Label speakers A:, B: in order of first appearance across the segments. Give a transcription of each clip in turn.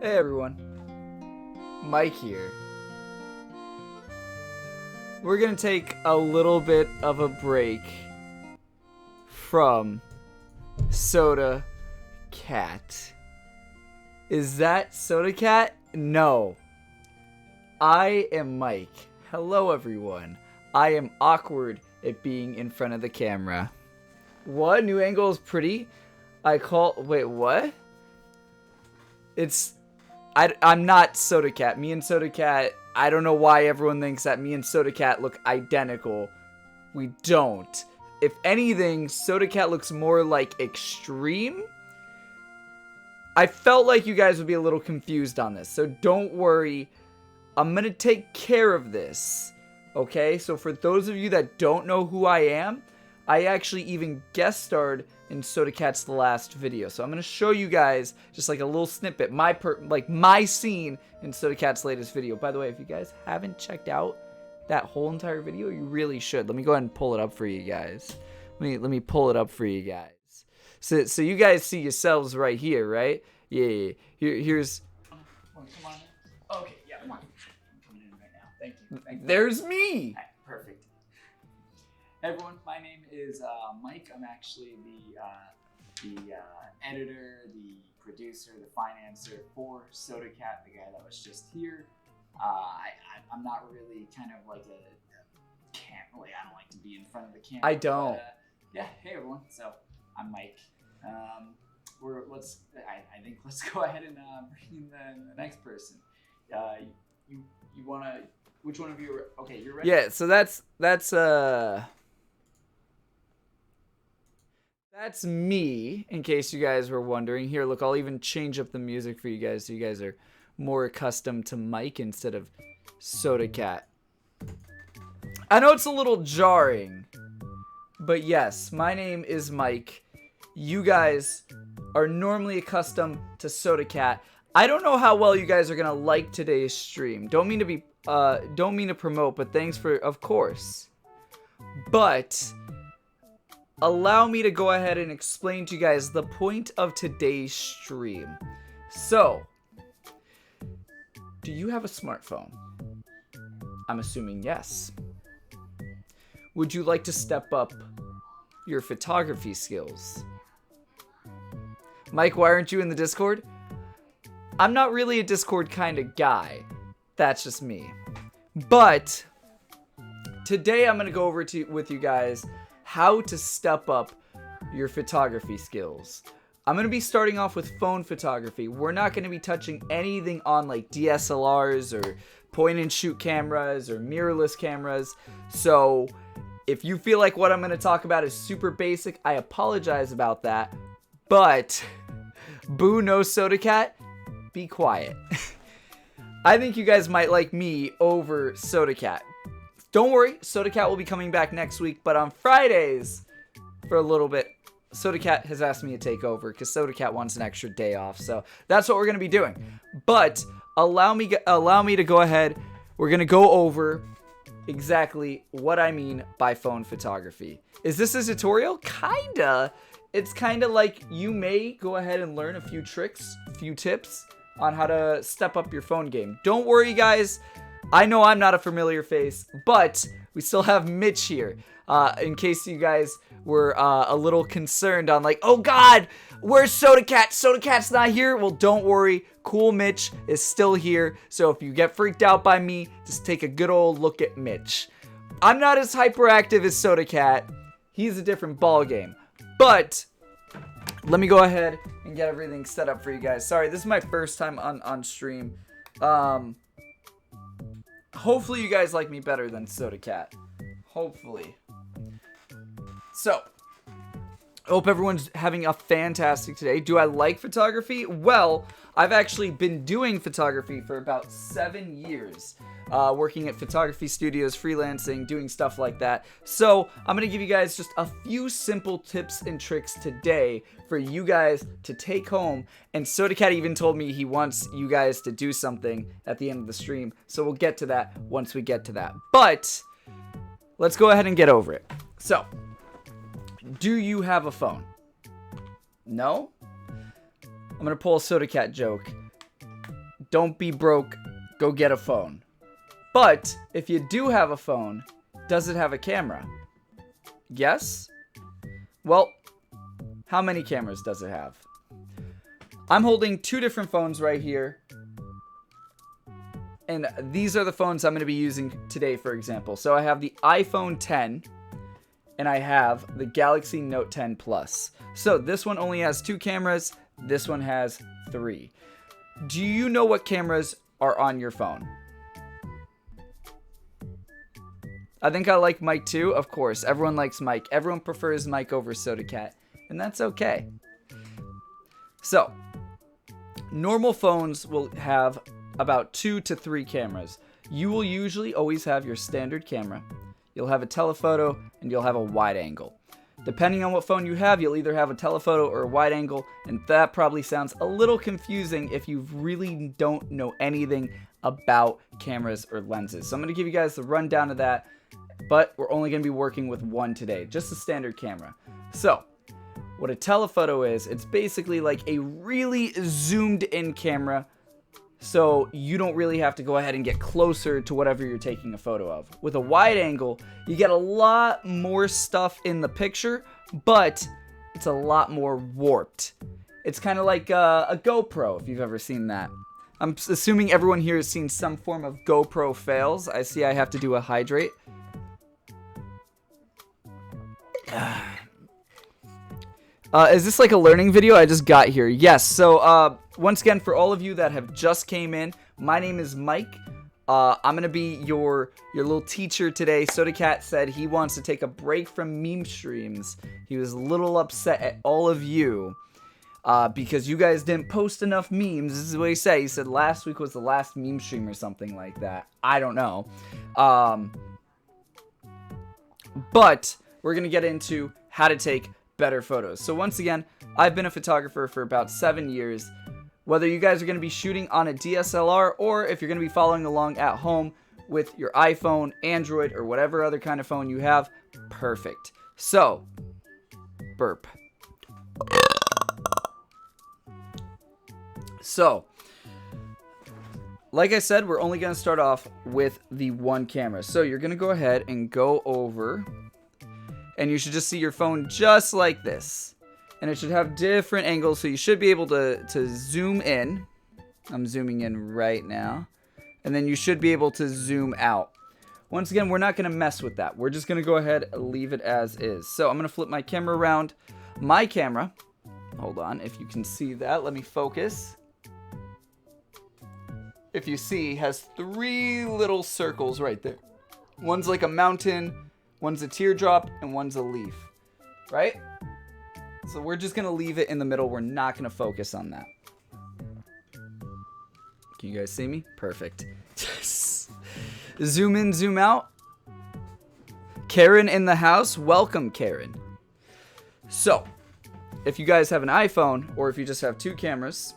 A: Hey everyone, Mike here. We're gonna take a little bit of a break from Sodacat. Is that Sodacat? No. I am Mike. Hello everyone. I am awkward at being in front of the camera. What? New angle is pretty? Wait, what? I'm not Sodacat. Me and Sodacat, I don't know why everyone thinks that me and Sodacat look identical. We don't. If anything, Sodacat looks more like extreme. I felt like you guys would be a little confused on this, so don't worry. I'm gonna take care of this. Okay, so for those of you that don't know who I am, I actually even guest starred in Sodacat's last video. So I'm going to show you guys just like a little snippet, my scene in Sodacat's latest video. By the way, if you guys haven't checked out that whole entire video, you really should. Let me go ahead and pull it up for you guys. Let me pull it up for you guys. So you guys see yourselves right here, right? Yeah. Here's... Come on. Okay, yeah, come on. I'm coming in right now. Thank you. There's me! Right, perfect. Hey everyone, my name is Mike. I'm actually the editor, the producer, the financer for Sodacat, the guy that was just here. I'm not really kind of like I don't like to be in front of the camera. I don't. But, yeah, hey everyone. So I'm Mike. I think let's go ahead and bring in the next person. You wanna? Which one of you? Okay, you're ready. Yeah. So That's me, in case you guys were wondering. Here, look, I'll even change up the music for you guys so you guys are more accustomed to Mike instead of Sodacat. I know it's a little jarring, but yes, my name is Mike. You guys are normally accustomed to Sodacat. I don't know how well you guys are gonna like today's stream. Don't mean to promote, but thanks for, of course. But allow me to go ahead and explain to you guys the point of today's stream. So, do you have a smartphone? I'm assuming yes. Would you like to step up your photography skills? Mike, why aren't you in the Discord? I'm not really a Discord kind of guy. That's just me. But today I'm going to go over with you guys how to step up your photography skills. I'm going to be starting off with phone photography. We're not going to be touching anything on like DSLRs or point and shoot cameras or mirrorless cameras. So if you feel like what I'm going to talk about is super basic, I apologize about that. But boo, no Sodacat, be quiet. I think you guys might like me over Sodacat. Don't worry, Sodacat will be coming back next week, but on Fridays, for a little bit, Sodacat has asked me to take over because Sodacat wants an extra day off, so that's what we're going to be doing. But allow me to go ahead. We're going to go over exactly what I mean by phone photography. Is this a tutorial? Kinda. It's kind of like you may go ahead and learn a few tricks, a few tips on how to step up your phone game. Don't worry, guys. I know I'm not a familiar face, but we still have Mitch here. In case you guys were a little concerned on like, oh God, where's Sodacat? Sodacat's not here. Well, don't worry. Cool Mitch is still here. So if you get freaked out by me, just take a good old look at Mitch. I'm not as hyperactive as Sodacat. He's a different ball game. But let me go ahead and get everything set up for you guys. Sorry, this is my first time on stream. Hopefully you guys like me better than Sodacat. Hopefully. So, I hope everyone's having a fantastic day. Do I like photography? Well, I've actually been doing photography for about 7 years. Working at photography studios, freelancing, doing stuff like that. So, I'm going to give you guys just a few simple tips and tricks today for you guys to take home. And Sodacat even told me he wants you guys to do something at the end of the stream. So, we'll get to that once we get to that. But let's go ahead and get over it. So, do you have a phone? No? I'm going to pull a Sodacat joke. don't be broke, go get a phone. But if you do have a phone, does it have a camera? Yes? Well, how many cameras does it have? I'm holding 2 different phones right here. And these are the phones I'm going to be using today, for example. So I have the iPhone 10 and I have the Galaxy Note 10 Plus. So this one only has 2 cameras. This one has 3. Do you know what cameras are on your phone? I think I like Mike too. Of course, everyone likes Mike. Everyone prefers Mike over Sodacat, and that's okay. So, normal phones will have about 2 to 3 cameras. You will usually always have your standard camera. You'll have a telephoto, and you'll have a wide angle. Depending on what phone you have, you'll either have a telephoto or a wide angle, and that probably sounds a little confusing if you really don't know anything about cameras or lenses. So I'm going to give you guys the rundown of that, but we're only going to be working with one today, just a standard camera. So, what a telephoto is, it's basically like a really zoomed in camera, so you don't really have to go ahead and get closer to whatever you're taking a photo of. With a wide angle, you get a lot more stuff in the picture, but it's a lot more warped. It's kind of like a GoPro, if you've ever seen that. I'm assuming everyone here has seen some form of GoPro fails. I see I have to do a hydrate. Is this like a learning video? I just got here. Yes, so once again, for all of you that have just came in, my name is Mike. I'm going to be your little teacher today. Sodacat said he wants to take a break from meme streams. He was a little upset at all of you because you guys didn't post enough memes. This is what he said. He said last week was the last meme stream or something like that. I don't know. But we're going to get into how to take better photos. So once again, I've been a photographer for about 7 years. Whether you guys are going to be shooting on a DSLR or if you're going to be following along at home with your iPhone, Android, or whatever other kind of phone you have, perfect. So, burp. So, like I said, we're only going to start off with the one camera. So you're going to go ahead and go over, and you should just see your phone just like this. And it should have different angles, so you should be able to zoom in. I'm zooming in right now. And then you should be able to zoom out. Once again, we're not going to mess with that. We're just going to go ahead and leave it as is. So I'm going to flip my camera around. My camera, hold on, if you can see that, let me focus. If you see, has 3 little circles right there. One's like a mountain, one's a teardrop, and one's a leaf. Right? So we're just going to leave it in the middle. We're not going to focus on that. Can you guys see me? Perfect. Zoom in, zoom out. Karen in the house. Welcome, Karen. So, if you guys have an iPhone, or if you just have 2 cameras,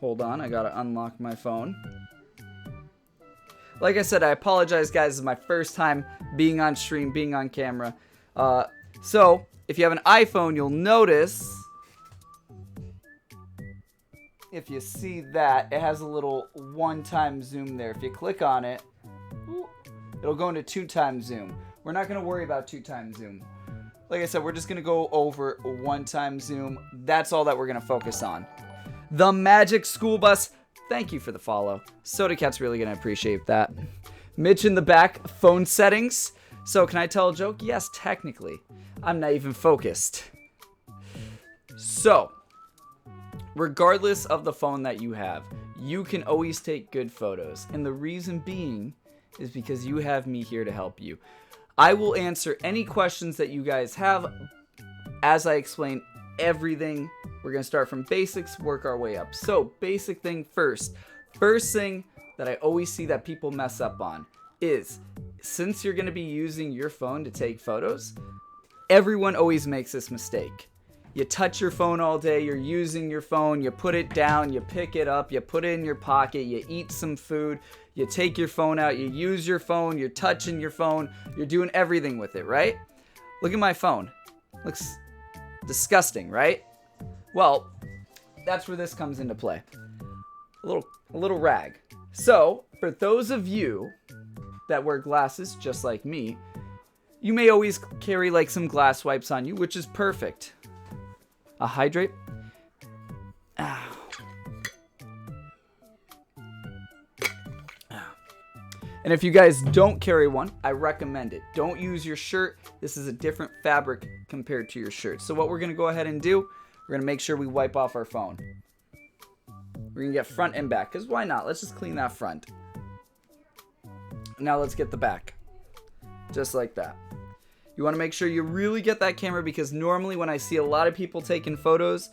A: hold on, I gotta unlock my phone. Like I said, I apologize, guys. This is my first time being on stream, being on camera. So, if you have an iPhone, you'll notice, if you see that, it has a little 1-time zoom there. If you click on it, it'll go into 2-time zoom. We're not going to worry about 2-time zoom. Like I said, we're just going to go over 1-time zoom. That's all that we're going to focus on. The Magic School Bus, thank you for the follow. Sodacat's really going to appreciate that. Mitch in the back, phone settings. So, can I tell a joke? Yes, technically. I'm not even focused. So, regardless of the phone that you have, you can always take good photos. And the reason being is because you have me here to help you. I will answer any questions that you guys have as I explain everything. We're going to start from basics, work our way up. So, basic thing first. First thing that I always see that people mess up on is, since you're going to be using your phone to take photos, everyone always makes this mistake. You touch your phone all day, you're using your phone, you put it down, you pick it up, you put it in your pocket, you eat some food, you take your phone out, you use your phone, you're touching your phone, you're doing everything with it, right? Look at my phone. Looks disgusting, right? Well, that's where this comes into play. A a little rag. So, for those of you that wear glasses just like me, you may always carry like some glass wipes on you, which is perfect. A hydrate. Ow. And if you guys don't carry one, I recommend it. Don't use your shirt. This is a different fabric compared to your shirt. So what we're going to go ahead and do, we're going to make sure we wipe off our phone. We're going to get front and back, because why not? Let's just clean that front. Now let's get the back. Just like that. You want to make sure you really get that camera, because normally when I see a lot of people taking photos,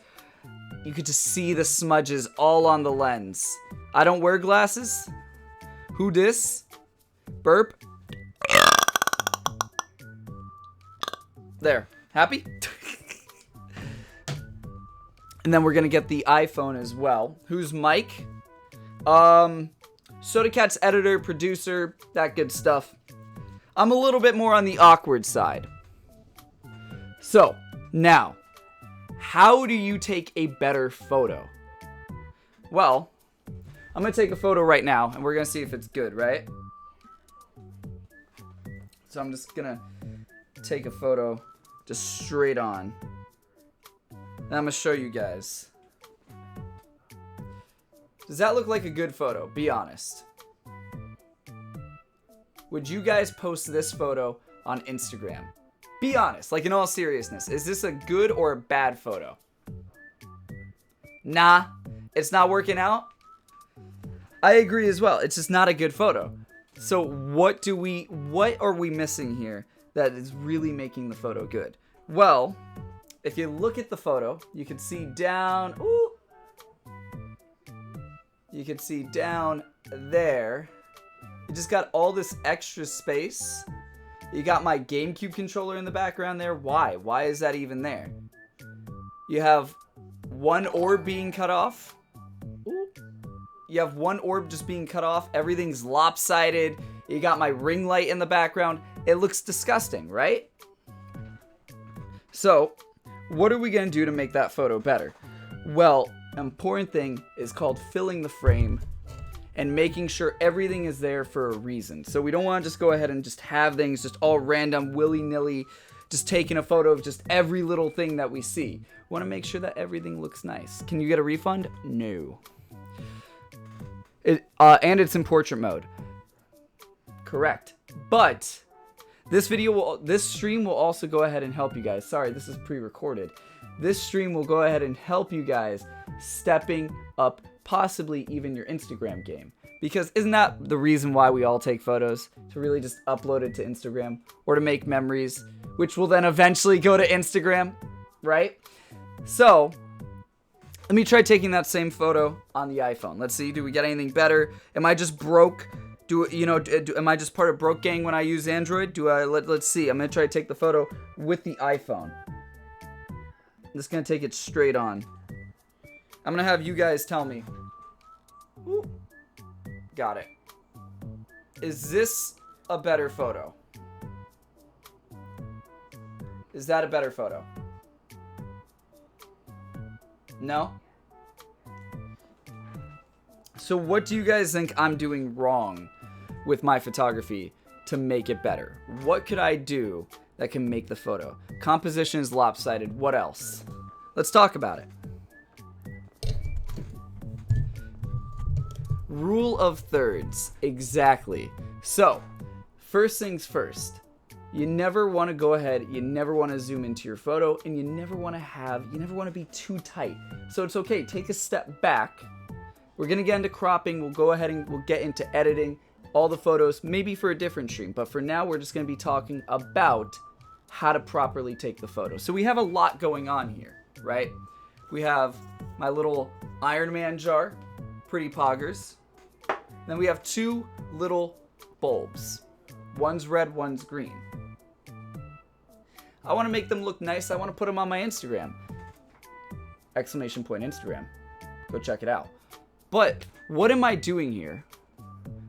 A: you could just see the smudges all on the lens. I don't wear glasses. Who dis? Burp. There. Happy? And then we're going to get the iPhone as well. Who's Mike? Sodacat's editor, producer, that good stuff. I'm a little bit more on the awkward side. So, now, how do you take a better photo? Well, I'm going to take a photo right now, and we're going to see if it's good, right? So I'm just going to take a photo just straight on. And I'm going to show you guys. Does that look like a good photo? Be honest. Would you guys post this photo on Instagram? Be honest, like in all seriousness. Is this a good or a bad photo? Nah, it's not working out. I agree as well. It's just not a good photo. So what are we missing here that is really making the photo good? Well, if you look at the photo, you can see down, you can see down there, you just got all this extra space. You got my GameCube controller in the background there. Why? Why is that even there? You have one orb being cut off. You have one orb just being cut off. Everything's lopsided. You got my ring light in the background. It looks disgusting, right? So, what are we going to do to make that photo better? Well, an important thing is called filling the frame and making sure everything is there for a reason. So we don't want to just go ahead and just have things just all random, willy-nilly, just taking a photo of just every little thing that we see. We want to make sure that everything looks nice. Can you get a refund? No. And it's in portrait mode. Correct. But this stream will also go ahead and help you guys. Sorry, this is pre-recorded. This stream will go ahead and help you guys stepping up possibly even your Instagram game. Because isn't that the reason why we all take photos? To really just upload it to Instagram or to make memories, which will then eventually go to Instagram, right? So, let me try taking that same photo on the iPhone. Let's see, do we get anything better? Am I just broke? Am I just part of broke gang when I use Android? Let's see. I'm going to try to take the photo with the iPhone. I'm just going to take it straight on. I'm going to have you guys tell me. Ooh. Got it. Is this a better photo? Is that a better photo? No? So what do you guys think I'm doing wrong with my photography to make it better? What could I do that can make the photo? Composition is lopsided. What else? Let's talk about it. Rule of thirds. Exactly. So, first things first. You never want to go ahead, you never want to zoom into your photo, and you never want to be too tight. So it's okay, take a step back. We're going to get into cropping, we'll go ahead and we'll get into editing all the photos, maybe for a different stream. But for now, we're just going to be talking about how to properly take the photo. So we have a lot going on here, right? We have my little Iron Man jar, pretty poggers. Then we have two little bulbs. One's red, one's green. I want to make them look nice. I want to put them on my Instagram. Exclamation point Instagram. Go check it out. But what am I doing here?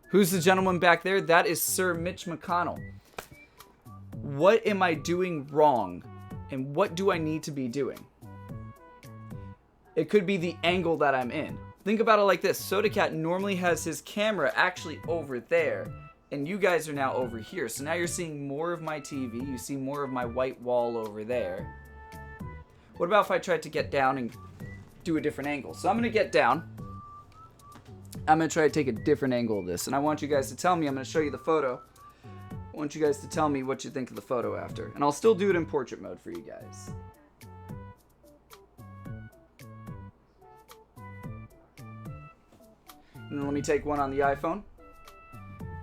A: Who's the gentleman back there? That is Sir Mitch McConnell. What am I doing wrong? And what do I need to be doing? It could be the angle that I'm in. Think about it like this. Sodacat normally has his camera actually over there, and you guys are now over here. So now you're seeing more of my TV. You see more of my white wall over there. What about if I tried to get down and do a different angle? So I'm going to get down. I'm going to try to take a different angle of this. And I want you guys to tell me, I'm going to show you the photo. I want you guys to tell me what you think of the photo after. And I'll still do it in portrait mode for you guys. And then let me take one on the iPhone.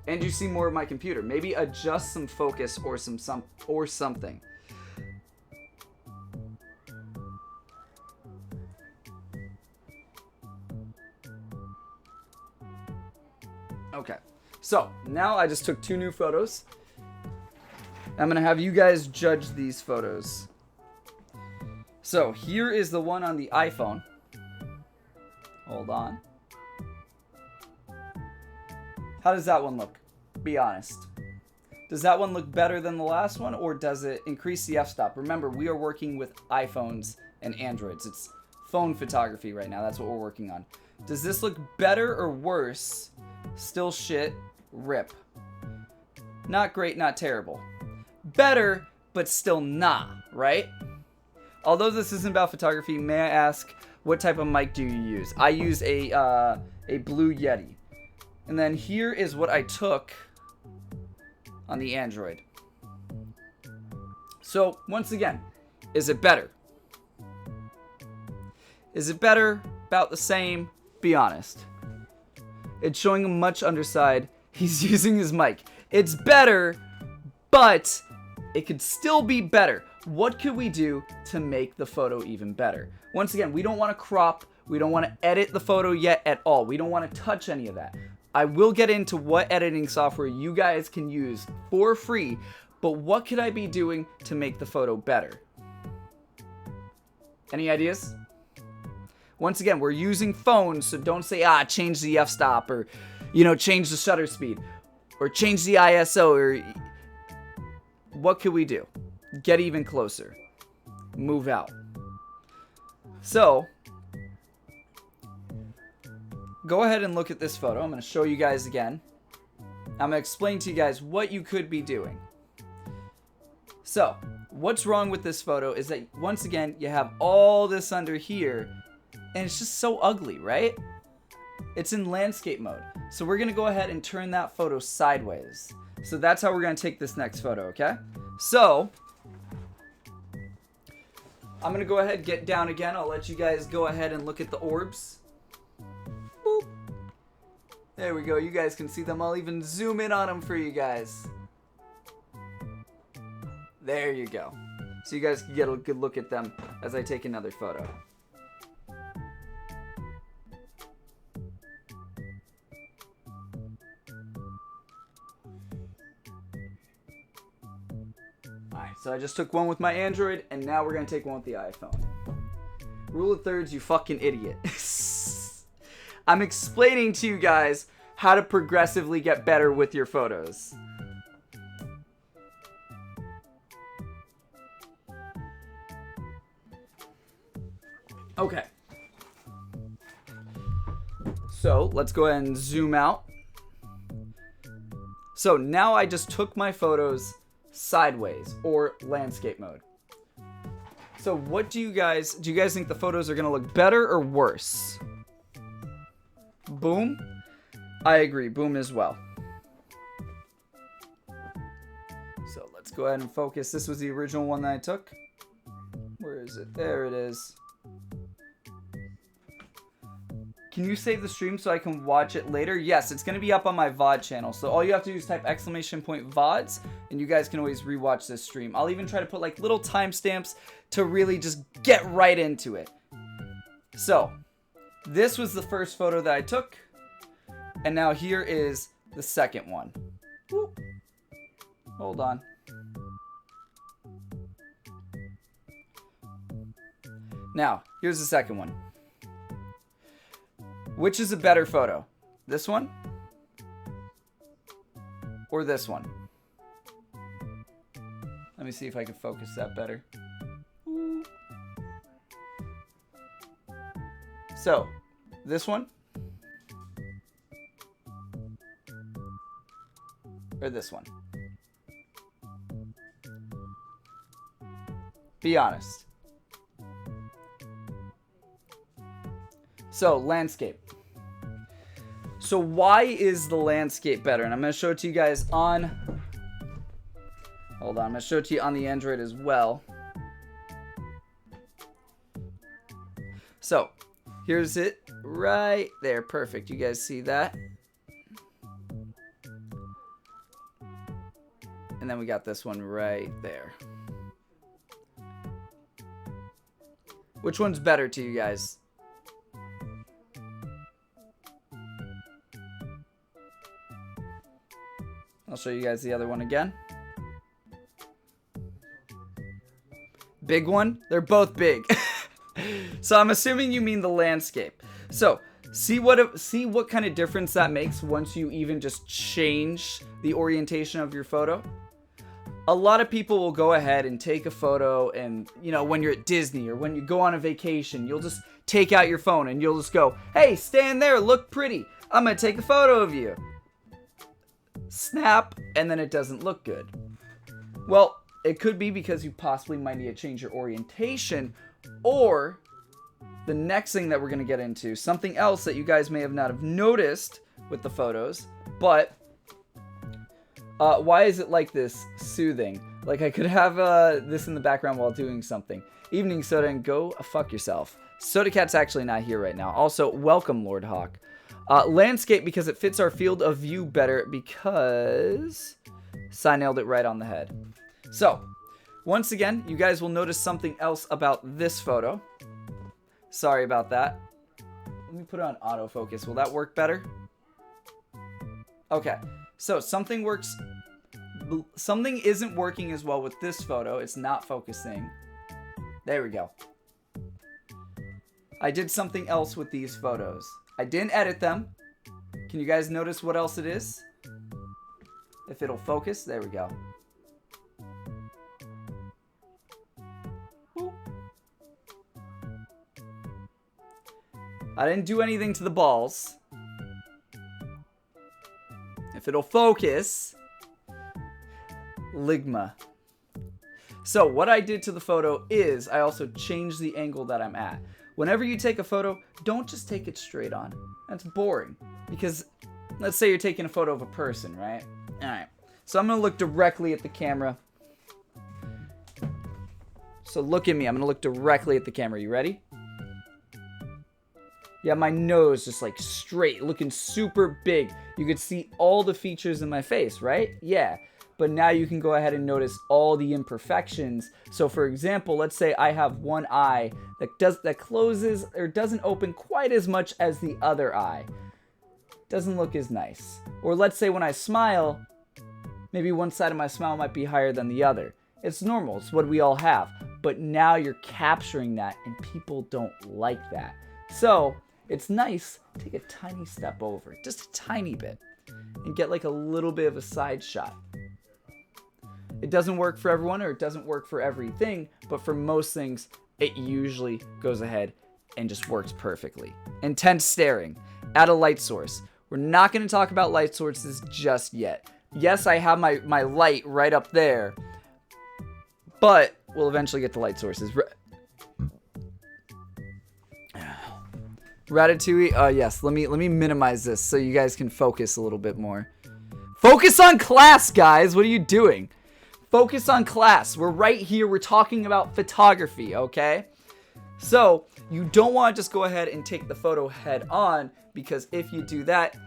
A: And you see more of my computer. Maybe adjust some focus or something. Okay. So, now I just took 2 new photos. I'm going to have you guys judge these photos. So, here is the one on the iPhone. Hold on. How does that one look? Be honest. Does that one look better than the last one, or does it increase the f-stop? Remember, we are working with iPhones and Androids. It's phone photography right now. That's what we're working on. Does this look better or worse? Still shit. Rip. Not great, not terrible. Better, but still nah, right? Although this isn't about photography, may I ask, what type of mic do you use? I use a Blue Yeti. And then here is what I took on the Android. So, once again, is it better? Is it better? About the same? Be honest. It's showing him much underside. He's using his mic. It's better, but it could still be better. What could we do to make the photo even better? Once again, we don't want to crop. We don't want to edit the photo yet at all. We don't want to touch any of that. I will get into what editing software you guys can use for free, but what could I be doing to make the photo better? Any ideas? Once again, we're using phones, so don't say, change the f-stop, or, change the shutter speed, or change the ISO, or what could we do? Get even closer. Move out. So, go ahead and look at this photo. I'm going to show you guys again. I'm going to explain to you guys what you could be doing. So, what's wrong with this photo is that, once again, you have all this under here, and it's just so ugly, right? It's in landscape mode. So we're going to go ahead and turn that photo sideways. So that's how we're going to take this next photo, okay? So, I'm going to go ahead and get down again. I'll let you guys go ahead and look at the orbs. Boop. There we go. You guys can see them. I'll even zoom in on them for you guys. There you go. So you guys can get a good look at them as I take another photo. Alright, so I just took one with my Android, and now we're going to take one with the iPhone. Rule of thirds, you fucking idiot. I'm explaining to you guys how to progressively get better with your photos. Okay. So, let's go ahead and zoom out. So, now I just took my photos sideways, or landscape mode. So, what do you guys think the photos are going to look better or worse? Boom? I agree, boom as well. So, let's go ahead and focus. This was the original one that I took. Where is it? There it is. Can you save the stream so I can watch it later? Yes, it's going to be up on my VOD channel. So all you have to do is type !VODs, and you guys can always rewatch this stream. I'll even try to put like little timestamps to really just get right into it. So, this was the first photo that I took. And now here is the second one. Whoop. Hold on. Now, here's the second one. Which is a better photo? This one? Or this one? Let me see if I can focus that better. So, This one? Or this one? Be honest. So, landscape. So why is the landscape better? And I'm going to show it to you guys on... Hold on, I'm going to show it to you on the Android as well. So, here's it right there. Perfect. You guys see that? And then we got this one right there. Which one's better to you guys? I'll show you guys the other one again. Big one? They're both big. So I'm assuming you mean the landscape. So see what kind of difference that makes once you even just change the orientation of your photo. A lot of people will go ahead and take a photo, and you know, when you're at Disney or when you go on a vacation, you'll just take out your phone and you'll just go, hey, stand there, look pretty, I'm gonna take a photo of you. Snap, and then it doesn't look good. Well, it could be because you possibly might need to change your orientation, or the next thing that we're going to get into, something else that you guys may have not have noticed with the photos, but why is it like this soothing? Like I could have this in the background while doing something. Evening Soda, and go fuck yourself. Sodacat's actually not here right now. Also, welcome Lord Hawk. Landscape, because it fits our field of view better, because I nailed it right on the head. So, once again, you guys will notice something else about this photo. Sorry about that. Let me put it on autofocus. Will that work better? Okay, so something isn't working as well with this photo. It's not focusing. There we go. I did something else with these photos. I didn't edit them. Can you guys notice what else it is? If it'll focus, there we go. Boop. I didn't do anything to the balls. If it'll focus, Ligma. So what I did to the photo is I also changed the angle that I'm at. Whenever you take a photo, don't just take it straight on. That's boring. Because let's say you're taking a photo of a person, right? Alright. So I'm going to look directly at the camera. So look at me. I'm going to look directly at the camera. You ready? Yeah, my nose just like straight, looking super big. You could see all the features in my face, right? Yeah. But now you can go ahead and notice all the imperfections. So for example, let's say I have one eye that closes or doesn't open quite as much as the other eye. Doesn't look as nice. Or let's say when I smile, maybe one side of my smile might be higher than the other. It's normal, it's what we all have. But now you're capturing that and people don't like that. So it's nice to take a tiny step over, just a tiny bit, and get like a little bit of a side shot. It doesn't work for everyone, or it doesn't work for everything, but for most things, it usually goes ahead and just works perfectly. Intense staring. Add a light source. We're not going to talk about light sources just yet. Yes, I have my light right up there, but we'll eventually get to light sources. Ratatouille. Yes, let me minimize this so you guys can focus a little bit more. Focus on class, guys. What are you doing? Focus on class. We're right here. We're talking about photography, okay? So, you don't want to just go ahead and take the photo head on, because if you do that,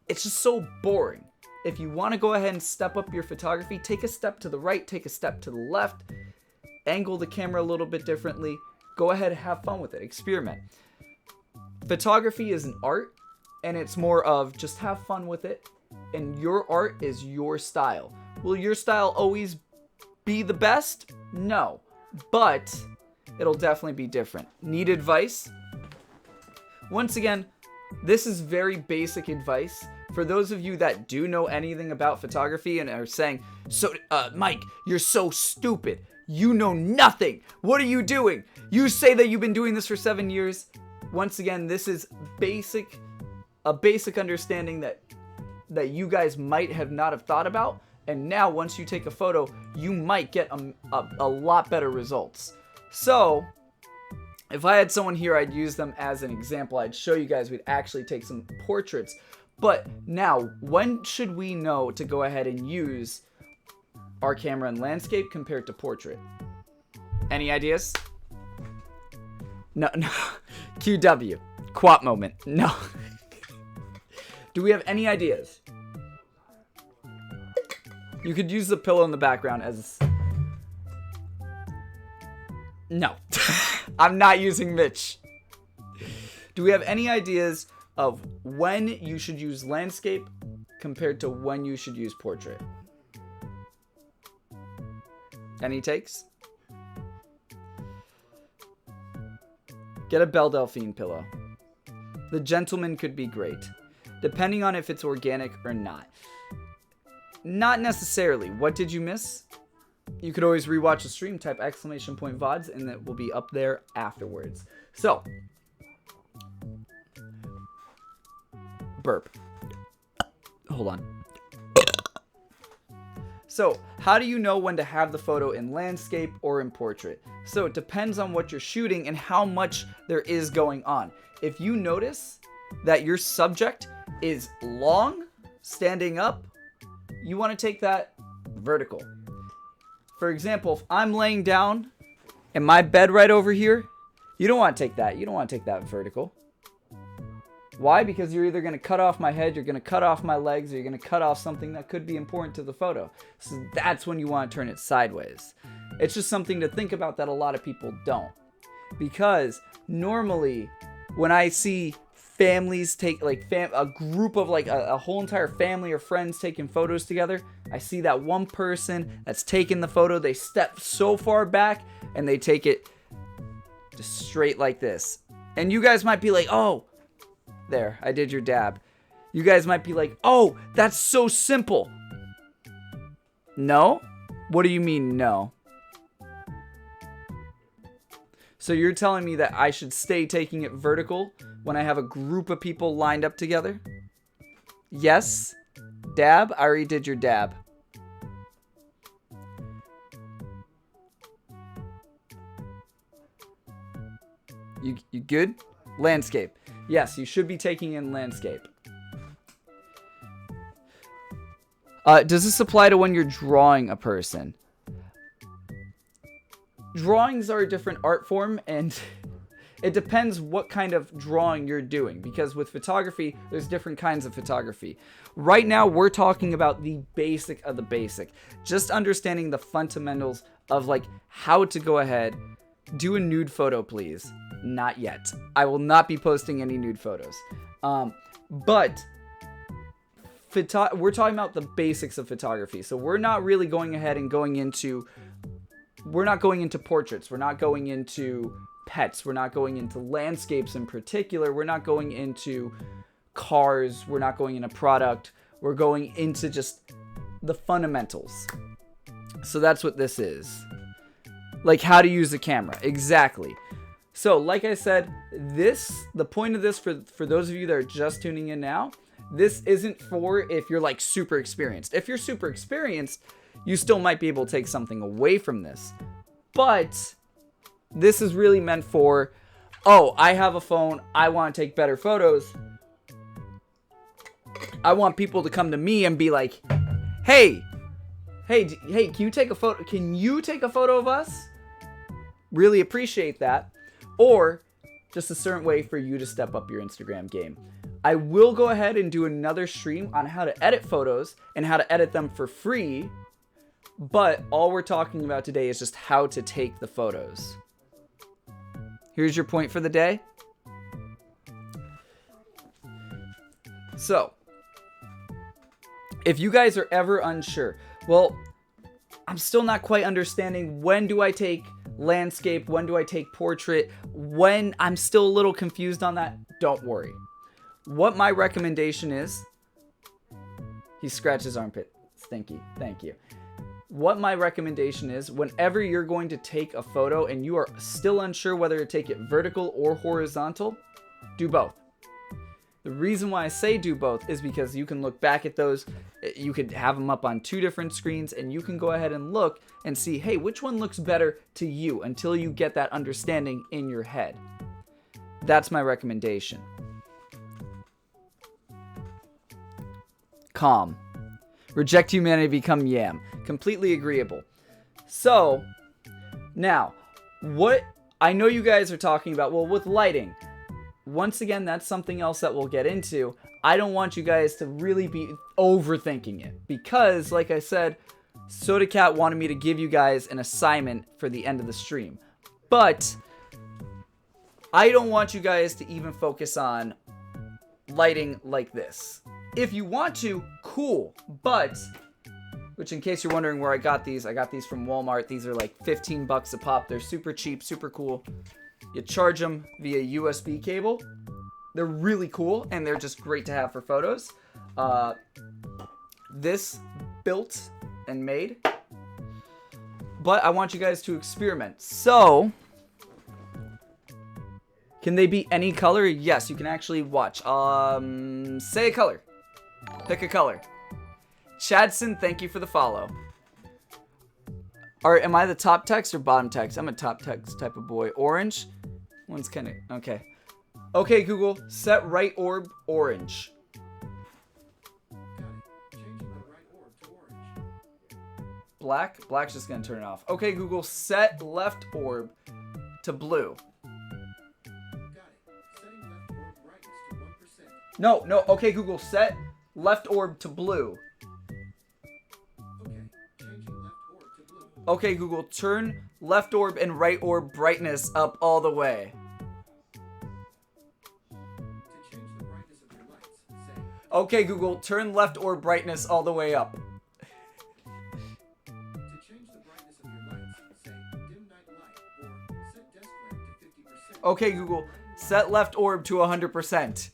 A: it's just so boring. If you want to go ahead and step up your photography, take a step to the right, take a step to the left, angle the camera a little bit differently, go ahead and have fun with it, experiment. Photography is an art, and it's more of just have fun with it, and your art is your style. Will your style always be the best? No, but it'll definitely be different. Need advice? Once again, this is very basic advice. For those of you that do know anything about photography and are saying, so, Mike, you're so stupid. You know nothing. What are you doing? You say that you've been doing this for 7 years. once again, this is a basic understanding that you guys might have not have thought about. And now once you take a photo, you might get a lot better results. So if I had someone here, I'd use them as an example. I'd show you guys, we'd actually take some portraits. But now, when should we know to go ahead and use our camera in landscape compared to portrait? Any ideas? No. QW. Quat moment. No. Do we have any ideas? You could use the pillow in the background as... No. I'm not using Mitch. Do we have any ideas of when you should use landscape compared to when you should use portrait? Any takes? Get a Belle Delphine pillow. The Gentleman could be great, depending on if it's organic or not. Not necessarily. What did you miss? You could always rewatch the stream, type !VODs, and it will be up there afterwards. So, burp. Hold on. So, how do you know when to have the photo in landscape or in portrait? So, it depends on what you're shooting and how much there is going on. If you notice that your subject is long, standing up, you want to take that vertical. For example, if I'm laying down and my bed right over here, you don't want to take that. You don't want to take that vertical. Why? Because you're either going to cut off my head, you're going to cut off my legs, or you're going to cut off something that could be important to the photo. So that's when you want to turn it sideways. It's just something to think about that a lot of people don't. Because normally when I see families take, like a group of like a whole entire family or friends taking photos together, I see that one person that's taking the photo, they step so far back and they take it just straight like this. And you guys might be like, oh, there, I did your dab. You guys might be like, oh, that's so simple. No? What do you mean no? So you're telling me that I should stay taking it vertical when I have a group of people lined up together? Yes? Dab? I already did your dab. You good? Landscape. Yes, you should be taking in landscape. Does this apply to when you're drawing a person? Drawings are a different art form, and it depends what kind of drawing you're doing, because with photography, there's different kinds of photography. Right now, we're talking about the basic of the basic. Just understanding the fundamentals of like how to go ahead, do a nude photo, please. Not yet. I will not be posting any nude photos. But we're talking about the basics of photography. So we're not really going ahead and going into... We're not going into portraits. We're not going into pets. We're not going into landscapes in particular. We're not going into cars. We're not going into product. We're going into just the fundamentals. So that's what this is. Like how to use the camera. Exactly. So like I said, the point of this for those of you that are just tuning in now, this isn't for if you're like super experienced. If you're super experienced, you still might be able to take something away from this. But this is really meant for, oh, I have a phone, I want to take better photos. I want people to come to me and be like, hey, can you take a photo? Can you take a photo of us? Really appreciate that. Or just a certain way for you to step up your Instagram game. I will go ahead and do another stream on how to edit photos and how to edit them for free. But all we're talking about today is just how to take the photos. Here's your point for the day. So, if you guys are ever unsure, well, I'm still not quite understanding when do I take landscape, when do I take portrait, when I'm still a little confused on that, don't worry. What my recommendation is, he scratched his armpit, stinky, thank you. What my recommendation is, whenever you're going to take a photo and you are still unsure whether to take it vertical or horizontal, Do both. The reason why I say do both is because you can look back at those. You could have them up on 2 different screens, and you can go ahead and look and see, hey, which one looks better to you until you get that understanding in your head. That's my recommendation. Calm. Reject humanity, become yam. Completely agreeable. So, now, what I know you guys are talking about, well, with lighting, once again, that's something else that we'll get into. I don't want you guys to really be overthinking it because, like I said, Sodacat wanted me to give you guys an assignment for the end of the stream. But I don't want you guys to even focus on lighting like this. If you want to, cool. But, which in case you're wondering where I got these from Walmart. These are like 15 bucks a pop. They're super cheap, super cool. You charge them via USB cable. They're really cool, and they're just great to have for photos. This built and made. But I want you guys to experiment. So, can they be any color? Yes, you can actually watch. Say a color. Pick a color. Chadson, thank you for the follow. Am I the top text or bottom text? I'm a top text type of boy. Orange? One's kind of... Okay. Okay, Google. Set right orb orange. Black? Black's just going to turn it off. Okay, Google. Set left orb to blue. No. Okay, Google. Set left orb to blue. Okay, Google, turn left orb and right orb brightness up all the way. Okay, Google, turn left orb brightness all the way up. Okay, Google, set left orb to 100%.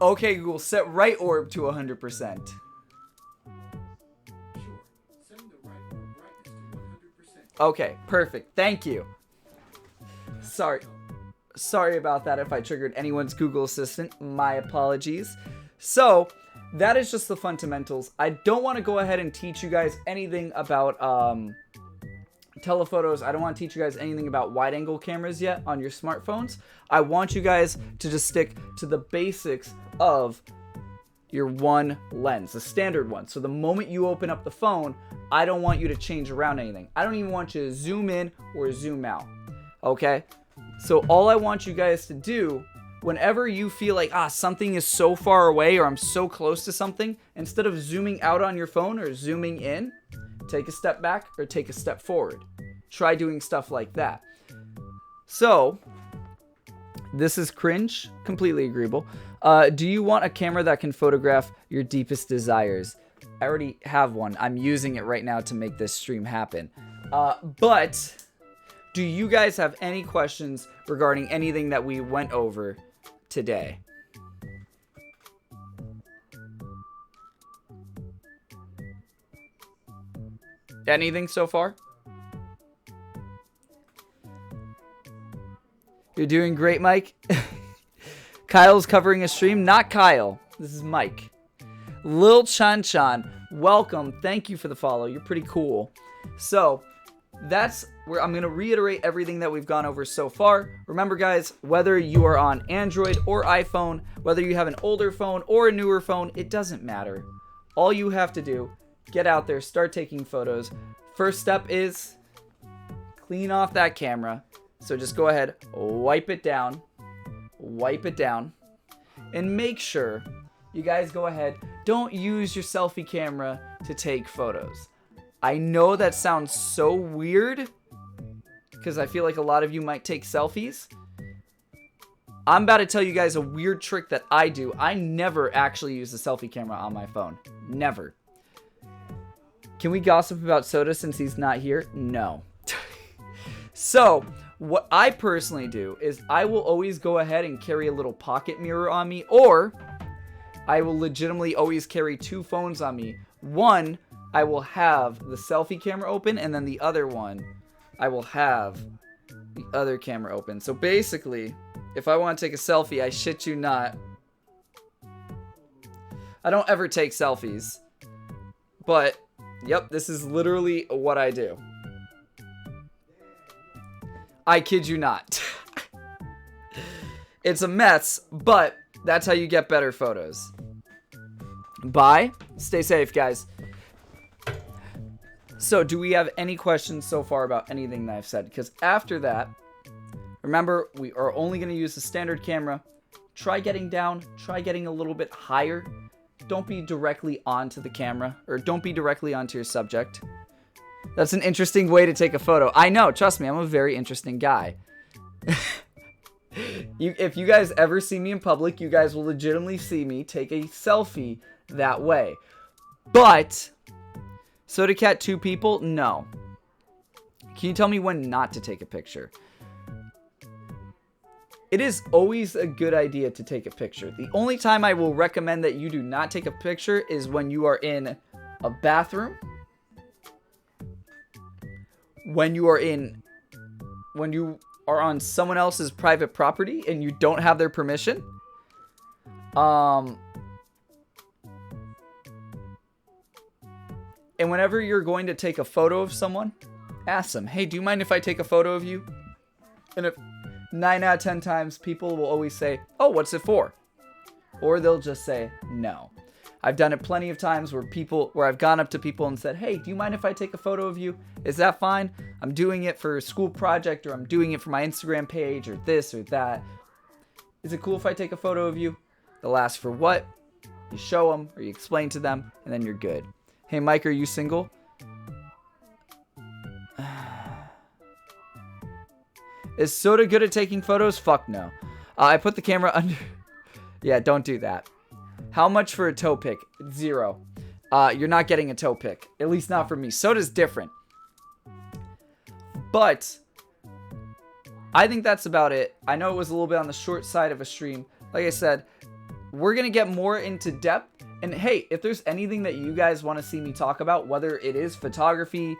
A: Okay, Google, set right orb to 100%. Okay, perfect. Thank you. Sorry about that if I triggered anyone's Google Assistant. My apologies. So, that is just the fundamentals. I don't want to go ahead and teach you guys anything about telephotos. I don't want to teach you guys anything about wide-angle cameras yet on your smartphones. I want you guys to just stick to the basics of your one lens, the standard one. So the moment you open up the phone, I don't want you to change around anything. I don't even want you to zoom in or zoom out. Okay? So all I want you guys to do, whenever you feel like, something is so far away or I'm so close to something, instead of zooming out on your phone or zooming in, take a step back or take a step forward. Try doing stuff like that. So, this is cringe. Completely agreeable. Do you want a camera that can photograph your deepest desires? I already have one. I'm using it right now to make this stream happen. But do you guys have any questions regarding anything that we went over today? Anything so far? You're doing great, Mike. Kyle's covering a stream. Not Kyle. This is Mike. Lil Chan Chan, welcome. Thank you for the follow. You're pretty cool. So, that's where I'm going to reiterate everything that we've gone over so far. Remember, guys, whether you are on Android or iPhone, whether you have an older phone or a newer phone, it doesn't matter. All you have to do, get out there, start taking photos. First step is clean off that camera. So just go ahead, wipe it down, and make sure you guys go ahead. Don't use your selfie camera to take photos. I know that sounds so weird because I feel like a lot of you might take selfies. I'm about to tell you guys a weird trick that I do. I never actually use the selfie camera on my phone. Never. Can we gossip about Soda since he's not here? No. So, what I personally do is I will always go ahead and carry a little pocket mirror on me, or I will legitimately always carry 2 phones on me. One, I will have the selfie camera open, and then the other one, I will have the other camera open. So basically, if I want to take a selfie, I shit you not. I don't ever take selfies. But, yep, this is literally what I do. I kid you not. It's a mess, but that's how you get better photos. Bye. Stay safe, guys. So, do we have any questions so far about anything that I've said? Because after that, remember, we are only going to use the standard camera. Try getting down. Try getting a little bit higher. Don't be directly onto the camera. Or don't be directly onto your subject. That's an interesting way to take a photo. I know. Trust me, I'm a very interesting guy. If you guys ever see me in public, you guys will legitimately see me take a selfie that way. But Sodacat 2 people? No. Can you tell me when not to take a picture? It is always a good idea to take a picture. The only time I will recommend that you do not take a picture is when you are in a bathroom. When you are on someone else's private property and you don't have their permission. And whenever you're going to take a photo of someone, ask them, hey, do you mind if I take a photo of you? And if 9 out of 10 times, people will always say, oh, what's it for? Or they'll just say no. I've done it plenty of times where I've gone up to people and said, hey, do you mind if I take a photo of you? Is that fine? I'm doing it for a school project, or I'm doing it for my Instagram page, or this or that. Is it cool if I take a photo of you? They'll ask for what? You show them, or you explain to them, and then you're good. Hey, Mike, are you single? Is Soda good at taking photos? Fuck no. I put the camera under... Yeah, don't do that. How much for a toe pic? 0. You're not getting a toe pic. At least not from me. Soda's different. But I think that's about it. I know it was a little bit on the short side of a stream. Like I said, we're going to get more into depth. And hey, if there's anything that you guys want to see me talk about, whether it is photography,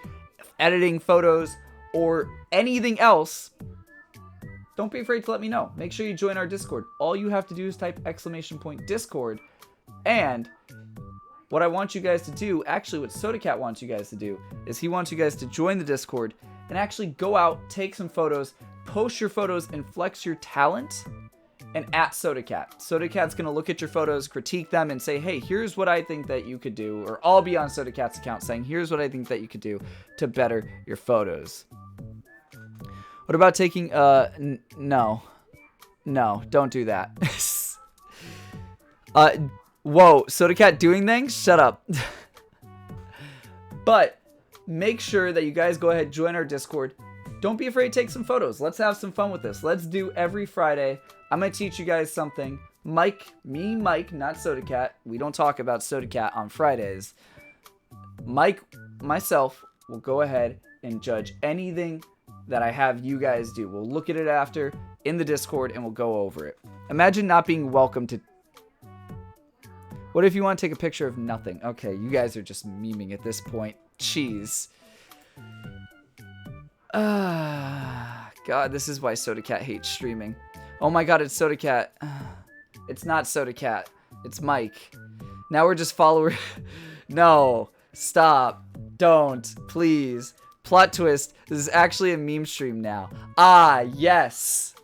A: editing photos, or anything else, don't be afraid to let me know. Make sure you join our Discord. All you have to do is type !Discord. And what I want you guys to do, actually what Sodacat wants you guys to do, is he wants you guys to join the Discord and actually go out, take some photos, post your photos, and flex your talent, and at Sodacat. Sodacat's going to look at your photos, critique them, and say, hey, here's what I think that you could do. Or I'll be on Sodacat's account saying, here's what I think that you could do to better your photos. What about taking, no, don't do that. Whoa, Sodacat doing things? Shut up. But make sure that you guys go ahead, join our Discord. Don't be afraid to take some photos. Let's have some fun with this. Let's do every Friday. I'm going to teach you guys something. Mike, not Sodacat. We don't talk about Sodacat on Fridays. Mike, myself, will go ahead and judge anything that I have you guys do. We'll look at it after in the Discord and we'll go over it. Imagine not being welcome to... What if you want to take a picture of nothing? Okay, you guys are just memeing at this point. Jeez. God, this is why Sodacat hates streaming. Oh my god, it's Sodacat. It's not Sodacat. It's Mike. Now we're just followers. No. Stop. Don't. Please. Plot twist. This is actually a meme stream now. Ah, yes.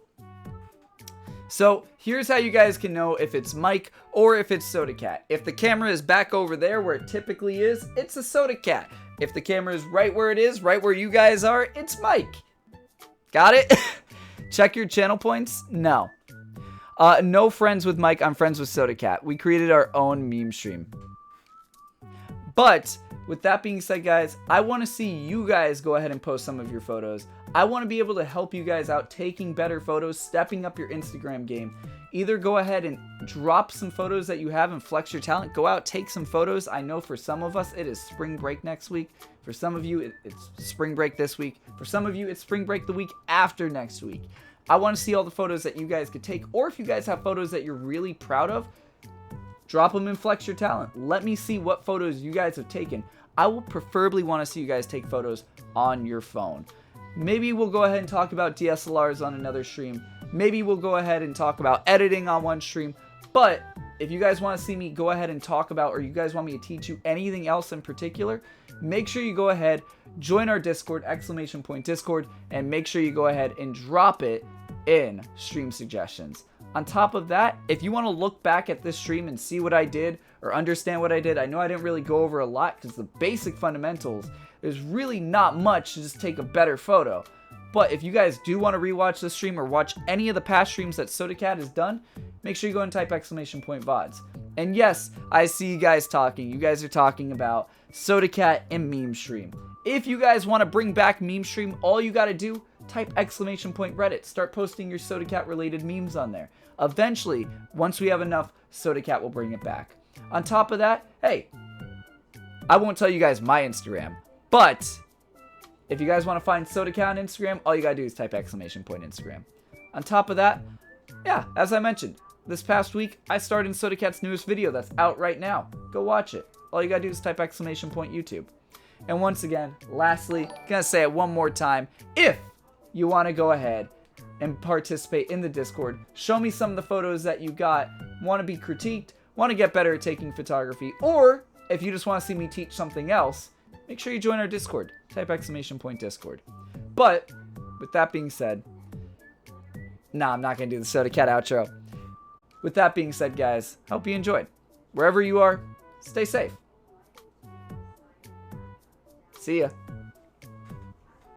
A: So, here's how you guys can know if it's Mike or if it's Sodacat. If the camera is back over there where it typically is, it's a Sodacat. If the camera is right where it is, right where you guys are, it's Mike. Got it? Check your channel points? No. No friends with Mike. I'm friends with Sodacat. We created our own meme stream. But with that being said, guys, I want to see you guys go ahead and post some of your photos. I want to be able to help you guys out taking better photos, stepping up your Instagram game. Either go ahead and drop some photos that you have and flex your talent. Go out, take some photos. I know for some of us, it is spring break next week. For some of you, it's spring break this week. For some of you, it's spring break the week after next week. I want to see all the photos that you guys could take. Or if you guys have photos that you're really proud of, drop them and flex your talent. Let me see what photos you guys have taken. I will preferably want to see you guys take photos on your phone. Maybe we'll go ahead and talk about DSLRs on another stream. Maybe we'll go ahead and talk about editing on one stream. But if you guys want to see me go ahead and talk about, or you guys want me to teach you anything else in particular, make sure you go ahead, join our Discord, !Discord, and make sure you go ahead and drop it in stream suggestions. On top of that, if you want to look back at this stream and see what I did or understand what I did, I know I didn't really go over a lot because the basic fundamentals, there's really not much to just take a better photo. But if you guys do want to rewatch this stream or watch any of the past streams that Sodacat has done, make sure you go and type !VODs. And yes, I see you guys talking. You guys are talking about Sodacat and meme stream. If you guys want to bring back meme stream, all you got to do, type !Reddit. Start posting your Sodacat related memes on there. Eventually, once we have enough, Sodacat will bring it back. On top of that, hey, I won't tell you guys my Instagram, but if you guys want to find Sodacat on Instagram, all you gotta do is type !Instagram. On top of that, yeah, as I mentioned, this past week, I starred in Sodacat's newest video that's out right now. Go watch it. All you gotta do is type !YouTube. And once again, lastly, gonna say it one more time, if you want to go ahead and participate in the Discord, show me some of the photos that you got, want to be critiqued, want to get better at taking photography, or if you just want to see me teach something else, make sure you join our Discord. Type !Discord. But with that being said, nah, I'm not going to do the Sodacat outro. With that being said, guys, hope you enjoyed. Wherever you are, stay safe. See ya.